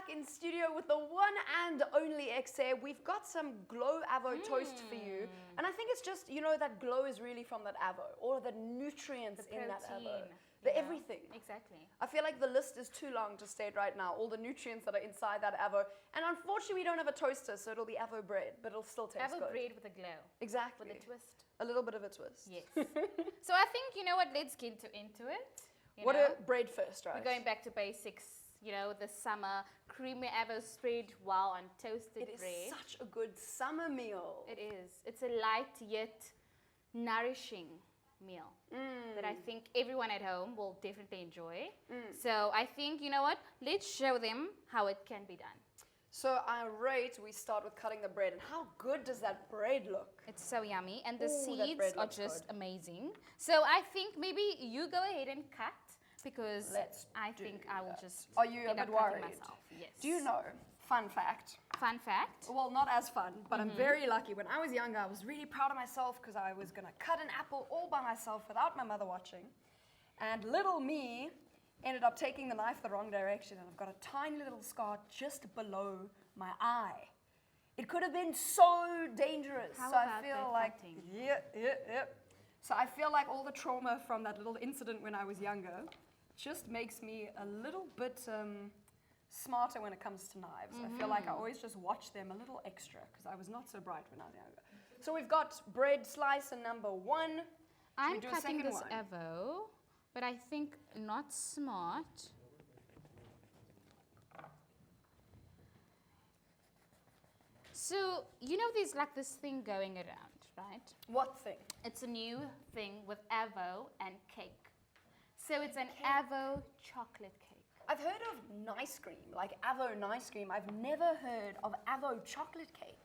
back in studio with the one and only EKSE. We've got some Glow Avo toast for you. And I think it's just, you know, that glow is really from that Avo, all of the nutrients in that Avo. Everything. Exactly. I feel like the list is too long to state right now, all the nutrients that are inside that Avo. And unfortunately, we don't have a toaster, so it'll be Avo bread, but it'll still taste good. Avo bread with a glow. Exactly. With a twist. A little bit of a twist. Yes. So I think, you know what, let's get into it. What a bread first, right? We're going back to basics, you know, the summer creamy Avo spread while on toasted bread. It is such a good summer meal. It is. It's a light yet nourishing meal that I think everyone at home will definitely enjoy. So I think, you know what, let's show them how it can be done. So I rate we start with cutting the bread. And how good does that bread look? It's so yummy. And the Ooh, that seeds bread are looks just good. amazing. So I think maybe you go ahead and cut because I think I will just Are you a end bit up cutting worried? myself. Yes. Do you know, fun fact, Fun fact. well, not as fun, but I'm very lucky. When I was younger, I was really proud of myself because I was going to cut an apple all by myself without my mother watching. And little me ended up taking the knife the wrong direction, and I've got a tiny little scar just below my eye. It could have been so dangerous. How so I about feel that like, cutting? yep. So I feel like all the trauma from that little incident when I was younger just makes me a little bit smarter when it comes to knives. I feel like I always just watch them a little extra because I was not so bright when I was younger. So we've got bread slicer number 1. I'm do a cutting second this one? Avo, but I think not smart. So, you know there's like this thing going around, right? What thing? It's a new thing with Avo and cake. So it's an Avo chocolate cake. I've heard of nice cream, like Avo nice cream. I've never heard of Avo chocolate cake.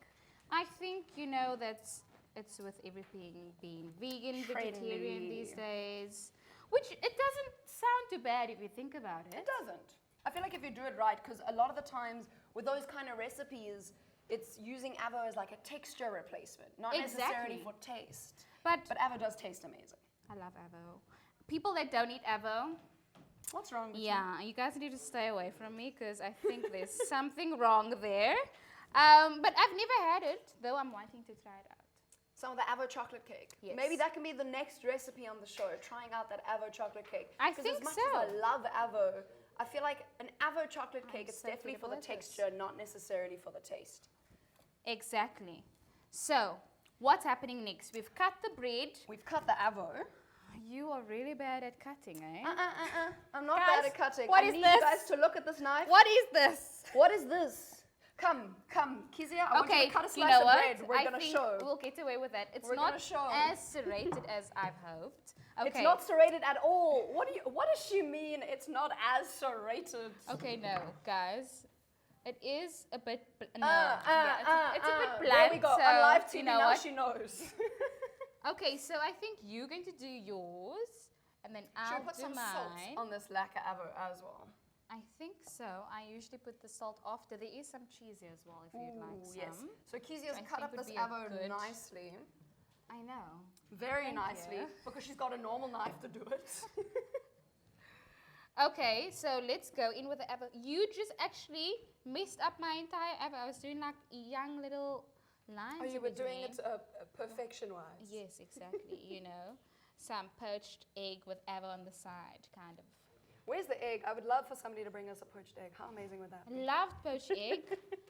I think, you know, that's it's with everything being vegan, vegetarian these days. Which it doesn't sound too bad if you think about it. It doesn't. I feel like if you do it right, because a lot of the times with those kind of recipes, it's using Avo as like a texture replacement, not necessarily for taste. But Avo does taste amazing. I love Avo. People that don't eat Avo, what's wrong with you? yeah, you guys need to stay away from me because I think there's something wrong there. But I've never had it, though I'm wanting to try it out. Some of the Avo chocolate cake. Yes. Maybe that can be the next recipe on the show, trying out that Avo chocolate cake. I Because think as much so. as I love Avo, I feel like an Avo chocolate cake is so definitely for the delicious. texture, not necessarily for the taste. Exactly. So, what's happening next? We've cut the bread. We've cut the Avo. You are really bad at cutting, eh? I'm not Guys, bad at cutting. what I is need this? you guys to look at this knife. What is this? What is this? Come, Kizia, I want you Okay, to cut a you slice know of what? bread. We're I going to think show. we'll get away with that. It's We're not gonna show. as serrated as I've hoped. Okay. It's not serrated at all. What does she mean it's not as serrated? Okay, no, guys. It is a bit, it's a bit blunt. There we go. So, On live TV you know now what? she knows. Okay, so I think you're going to do yours, and then Should I'll we put do some mine. salt on this lacquer Avo as well? I think so. I usually put the salt after. There is some cheese here as well, if you'd like some. Yes. So Kizia's I cut think up would this be a Avo good- nicely. I know. Very Thank nicely. you. Because she's got a normal knife to do it. Okay, so let's go in with the Avo. You just actually messed up my entire Avo. I was doing like young little lines. Oh, you in were doing between. it perfection-wise. Yes, exactly. You know, some poached egg with Avo on the side, kind of. Where's the egg? I would love for somebody to bring us a poached egg. How amazing would that be? Loved poached egg.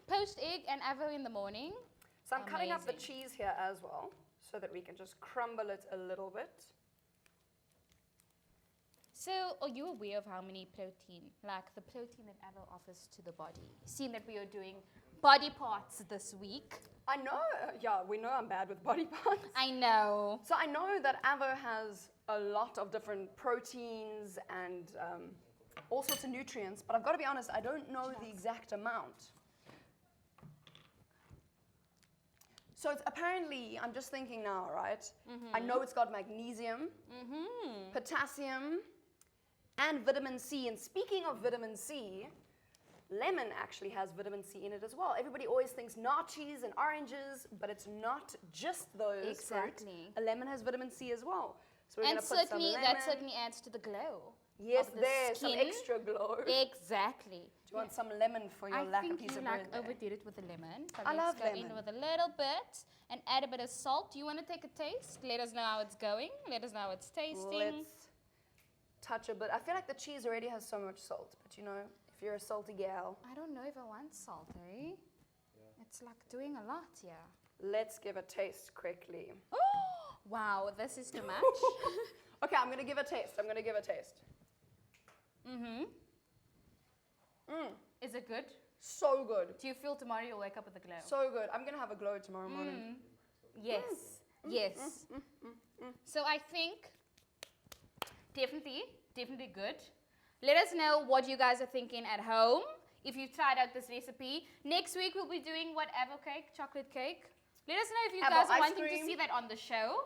Poached egg and Avo in the morning. So I'm cutting up the Amazing. cheese here as well, so that we can just crumble it a little bit. So, are you aware of how many protein, like the protein that Avo offers to the body? Seeing that we are doing body parts this week. I know, yeah, we know I'm bad with body parts. I know. So I know that Avo has a lot of different proteins and all sorts of nutrients, but I've got to be honest, I don't know the exact amount. So it's apparently, I'm just thinking now, right? I know it's got magnesium, potassium, and vitamin C. And speaking of vitamin C, lemon actually has vitamin C in it as well. Everybody always thinks naartjies and oranges, but it's not just those Exactly. fruit. A lemon has vitamin C as well. So we're And going to put some certainly, lemon. that certainly adds to the glow. Yes, of the there's some skin. extra extra glow. Exactly. Do you want some lemon for your I lack think of piece you of like bread? There? overdid it with the lemon. So I love let's go in lemon. with a little bit and add a bit of salt. Do you want to take a taste? Let us know how it's going. Let us know how it's tasting. Let's touch a bit. I feel like the cheese already has so much salt, but you know, if you're a salty gal, I don't know if I want salt, eh? It's like doing a lot here. let's give a taste quickly. Wow, this is too much. Okay, I'm gonna give a taste. Mm-hmm. Is it good? So good. Do you feel tomorrow you'll wake up with a glow? So good. I'm gonna have a glow tomorrow morning. Yes, yes. So I think definitely good. Let us know what you guys are thinking at home. If you've tried out this recipe. Next week we'll be doing what, chocolate cake? Let us know if you Apple guys are ice wanting to cream. see that on the show.